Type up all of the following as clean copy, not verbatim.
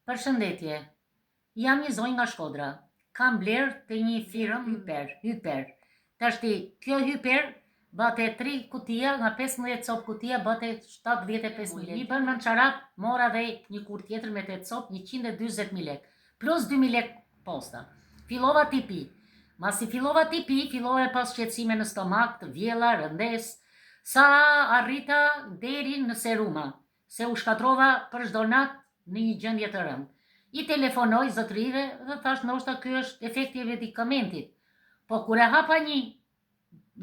Përshëndetje, jam një zonjë nga Shkodra. Kam bler të një firmë hyper. Tashti, kjo hyper bate 3 kutia, nga 15 copë kutia, bate 75.000 lekë. Një bën në çarap, mora dhe një kur tjetër me 8 copë, 120.000 lekë. Plus 2.000 lekë posta. Filova tipi. Masi filova tipi, filova e pas shqetësime në stomak, të vjella, rëndes, sa arrita deri në seruma, se u shkatrova për çdo natë në një gjendje të rëndë. I telefonoj zotrive dhe thash ndoshta ky është efekti i medikamentit. Po kur e hapa një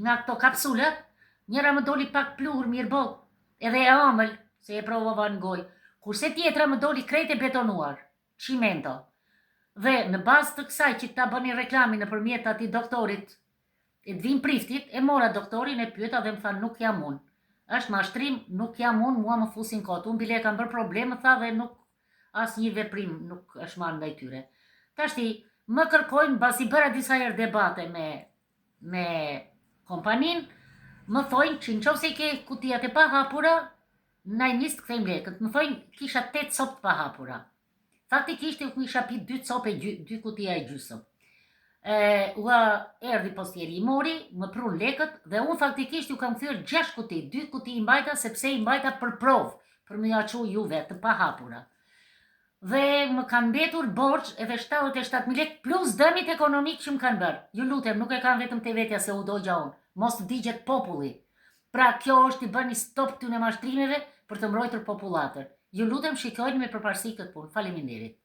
nga këto kapsulat, njëra më doli pak pluhur mirëboll, edhe e ëmbël, se e provova në gojë, kurse tjetra më doli krejt e betonuar, çimento. Dhe në bazë të kësaj që ta bëni reklamin nëpërmjet atij doktorit, e të vim priftit, e mora doktorin, e pyeta dhe më tha nuk jam unë. Është mashtrim, nuk jam unë, mua më fusin kot. Unë bile kam bërë probleme, tha, dhe nuk as një veprim nuk është marrë ndaj tyre. Tashti, më kërkojnë, basi bëra disa herë debate me kompanin, më thojnë që në qofë se i ke kutijat e pa hapura, na i nis të kthejmë lekët. Më thojnë, kisha 8 copë të pa hapura. Faktikisht u kisha pi 2 copë e 2 kutia e gjysëm. Ua erdhi postieri i mori, më prun lekët dhe unë faktikisht ju kam thyrë 6 kuti, 2 kuti i mbajta sepse i mbajta për provë, për më ja çu juve të pa hapura. Dhe më kanë mbetur borxh edhe 77.000 lekë plus dëmit ekonomik që më kanë bërë. Ju lutem, nuk e kam vetëm te vetja se u dogja unë, mos të digjet populli. Pra kjo është i bëni stop këtyne mashtrimeve për të mbrojtur popullatën. Ju lutem, shikojni me përparësi këtë punë. Faleminderit.